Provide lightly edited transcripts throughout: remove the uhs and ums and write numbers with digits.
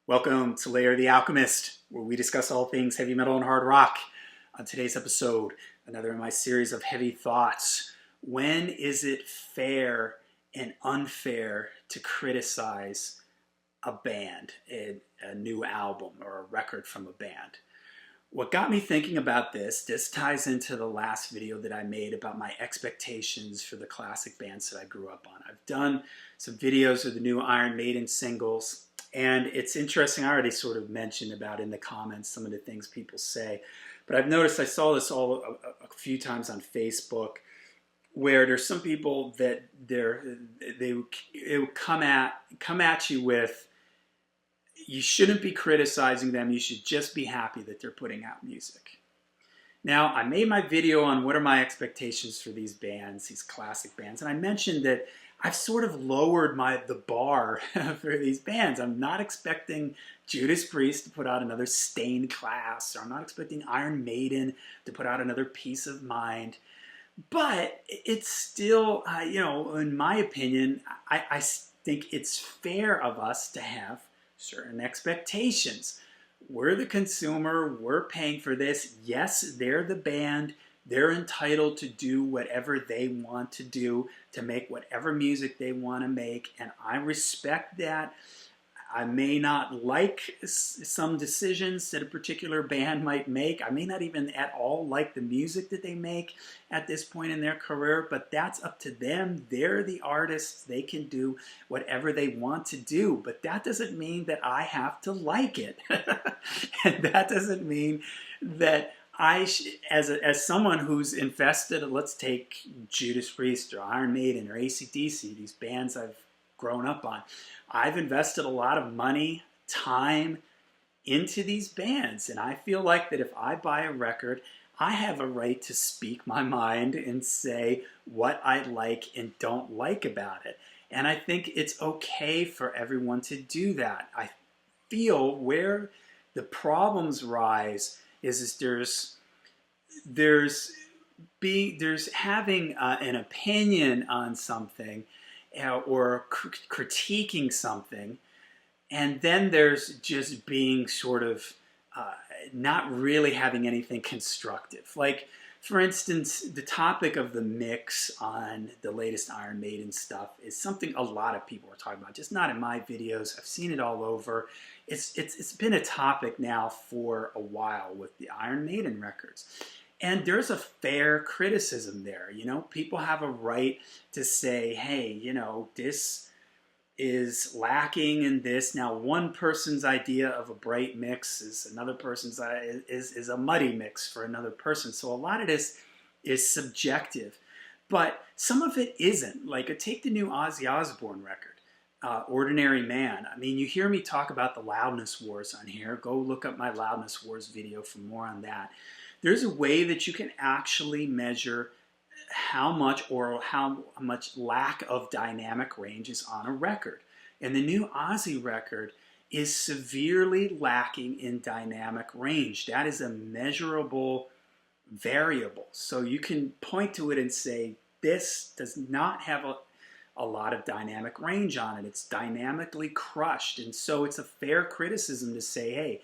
Welcome to Lair, the Alchemist, where we discuss all things heavy metal and hard rock. On today's episode, another in my series of heavy thoughts. When is it fair and unfair to criticize a band, a new album, or a record from a band? What got me thinking about this ties into the last video that I made about my expectations for the classic bands that I grew up on. I've done some videos of the new Iron Maiden singles, and it's interesting. I already sort of mentioned about in the comments some of the things people say, but I've noticed, I saw this all a few times on Facebook, where there's some people that they come at you with, you shouldn't be criticizing them, you should just be happy that they're putting out music. Now, I made my video on what are my expectations for these bands, these classic bands, and I mentioned that I've sort of lowered the bar for these bands. I'm not expecting Judas Priest to put out another Stained Class, or I'm not expecting Iron Maiden to put out another Piece of Mind. But it's still, in my opinion, I think it's fair of us to have certain expectations. We're the consumer, we're paying for this. Yes, they're the band. They're entitled to do whatever they want to do, to make whatever music they want to make, and I respect that. I may not like some decisions that a particular band might make. I may not even at all like the music that they make at this point in their career, but that's up to them. They're the artists. They can do whatever they want to do, but that doesn't mean that I have to like it. And that doesn't mean that as someone who's invested, let's take Judas Priest or Iron Maiden or AC/DC, these bands I've grown up on. I've invested a lot of money, time into these bands, and I feel like that if I buy a record, I have a right to speak my mind and say what I like and don't like about it. And I think it's okay for everyone to do that. I feel where the problems rise is there's having an opinion on something, or critiquing something, and then there's just being sort of not really having anything constructive. Like, for instance, the topic of the mix on the latest Iron Maiden stuff is something a lot of people are talking about, just not in my videos. I've seen it all over. It's been a topic now for a while with the Iron Maiden records. And there's a fair criticism there. People have a right to say, hey, this is lacking in this. Now, one person's idea of a bright mix is another person's is a muddy mix for another person. So a lot of this is subjective, but some of it isn't. Like, take the new Ozzy Osbourne record, Ordinary Man. I mean, you hear me talk about the loudness wars on here. Go look up my loudness wars video for more on that. There's a way that you can actually measure how much lack of dynamic range is on a record. And the new Ozzy record is severely lacking in dynamic range. That is a measurable variable. So you can point to it and say, this does not have a lot of dynamic range on it. It's dynamically crushed. And so it's a fair criticism to say, hey,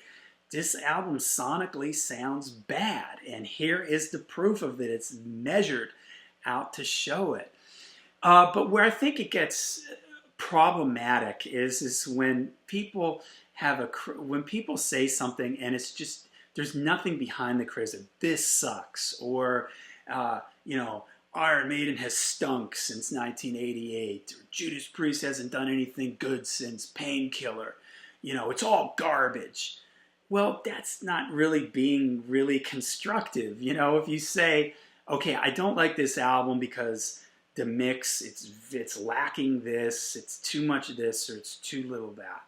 this album sonically sounds bad, and here is the proof of it. It's measured out to show it. But where I think it gets problematic is when people when people say something and it's just, there's nothing behind the criticism. This sucks, or Iron Maiden has stunk since 1988, or Judas Priest hasn't done anything good since Painkiller. It's all garbage. Well, that's not really being really constructive. If you say, okay, I don't like this album because the mix, it's lacking this, it's too much of this, or it's too little of that.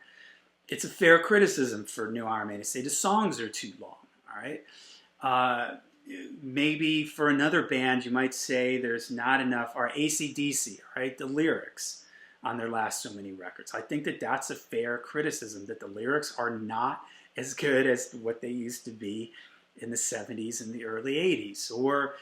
It's a fair criticism for new Iron Maiden to say the songs are too long, all right? Maybe for another band, you might say there's not enough, or AC/DC, right? The lyrics on their last so many records. I think that that's a fair criticism, that the lyrics are not as good as what they used to be in the 70s and the early 80s. Or,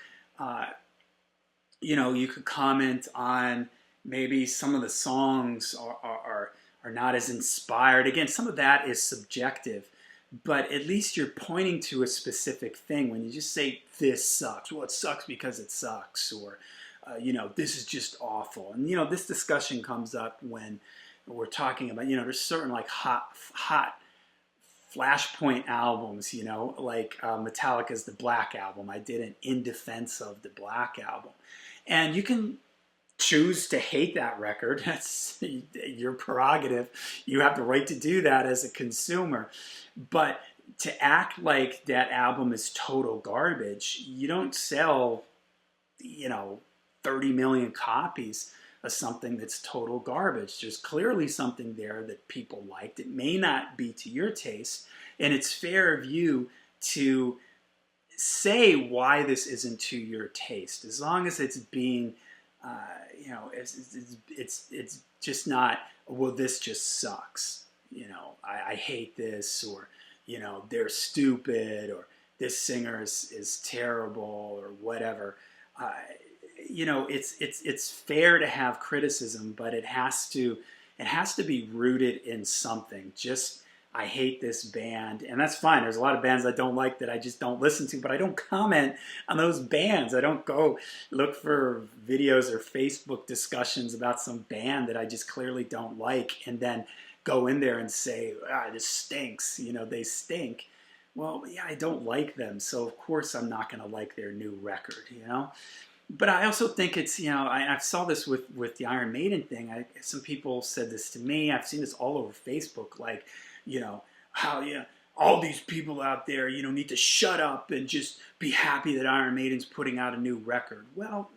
you could comment on maybe some of the songs are are not as inspired. Again, some of that is subjective, but at least you're pointing to a specific thing. When you just say, this sucks, well, it sucks because it sucks, or, this is just awful. And, this discussion comes up when we're talking about, there's certain like hot flashpoint albums, like Metallica's The Black Album. I did an In Defense of the Black Album. And you can choose to hate that record. That's your prerogative. You have the right to do that as a consumer. But to act like that album is total garbage, you don't sell, 30 million copies of something that's total garbage. There's clearly something there that people liked. It may not be to your taste, and it's fair of you to say why this isn't to your taste, as long as it's being, it's just not, well, this just sucks. I hate this, or, they're stupid, or this singer is terrible, or whatever. It's fair to have criticism, but it has to be rooted in something. Just, I hate this band, and that's fine. There's a lot of bands I don't like that I just don't listen to, but I don't comment on those bands. I don't go look for videos or Facebook discussions about some band that I just clearly don't like, and then go in there and say, this stinks, they stink. Well, yeah, I don't like them, so of course I'm not going to like their new record, But I also think it's, I saw this with the Iron Maiden thing. Some people said this to me. I've seen this all over Facebook, like, how, all these people out there, need to shut up and just be happy that Iron Maiden's putting out a new record. Well,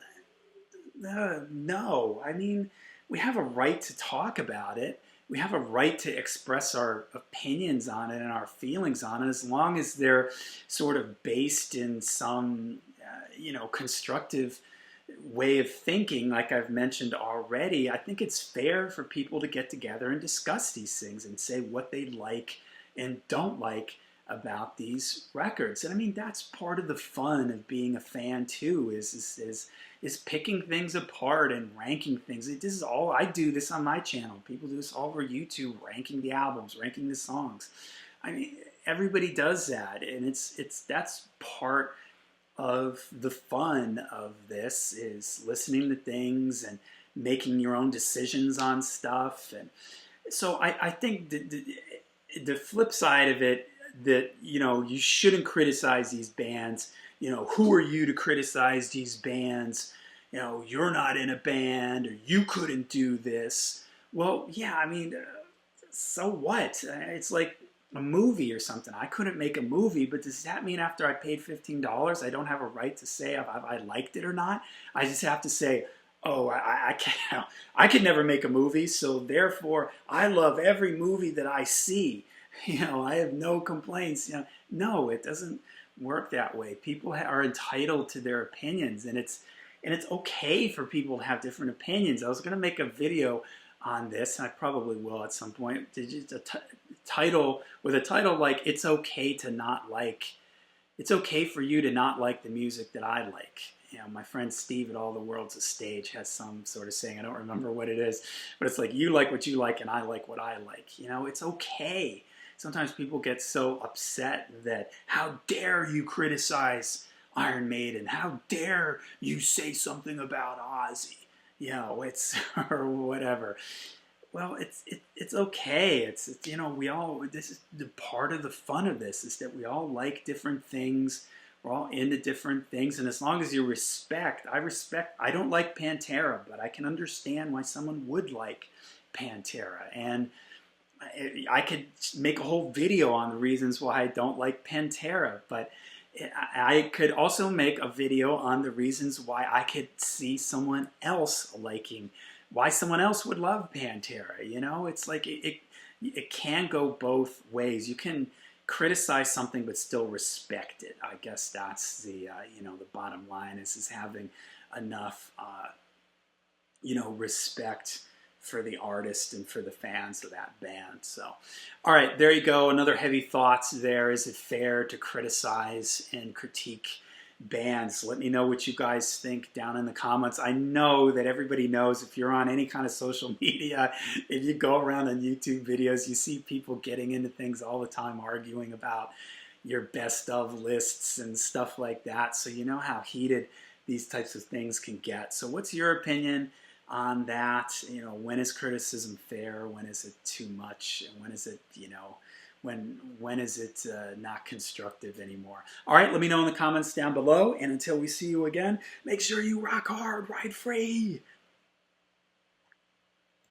no. I mean, we have a right to talk about it. We have a right to express our opinions on it and our feelings on it, as long as they're sort of based in some constructive way of thinking. Like I've mentioned already, I think it's fair for people to get together and discuss these things and say what they like and don't like about these records. And I mean, that's part of the fun of being a fan too, is picking things apart and ranking things. This is all, I do this on my channel. People do this all over YouTube, ranking the albums, ranking the songs. I mean, everybody does that, and that's part of the fun of this, is listening to things and making your own decisions on stuff. And so I think the flip side of it, that you shouldn't criticize these bands. Who are you to criticize these bands? You're not in a band, or you couldn't do this. Well, yeah, I mean, so what? It's like a movie or something. I couldn't make a movie, but does that mean after I paid $15, I don't have a right to say if I liked it or not? I just have to say, oh, I can't. I could never make a movie, so therefore I love every movie that I see. I have no complaints. No, it doesn't work that way. People are entitled to their opinions, and it's okay for people to have different opinions. I was going to make a video on this, and I probably will at some point. A title like "It's okay to not like." It's okay for you to not like the music that I like. My friend Steve at All the World's a Stage has some sort of saying. I don't remember what it is, but it's like, you like what you like and I like what I like. It's okay. Sometimes people get so upset that, how dare you criticize Iron Maiden? How dare you say something about Ozzy? It's or whatever. Well, it's okay. We all, this is the part of the fun of this, is that we all like different things. We're all into different things, and as long as you I don't like Pantera, but I can understand why someone would like Pantera, and I could make a whole video on the reasons why I don't like Pantera, but I could also make a video on the reasons why I could see someone else liking, why someone else would love Pantera. It's like it can go both ways. You can criticize something but still respect it. I guess that's the the bottom line is having enough respect for the artist and for the fans of that band. So, all right, there you go. Another heavy thoughts there. Is it fair to criticize and critique bans. Let me know what you guys think down in the comments. I know that everybody knows if you're on any kind of social media, if you go around on YouTube videos, you see people getting into things all the time, arguing about your best of lists and stuff like that. So you know how heated these types of things can get. So what's your opinion on that? You know, when is criticism fair? When is it too much? And when is it, you know, when is it not constructive anymore? All right, let me know in the comments down below. And until we see you again, make sure you rock hard, ride free.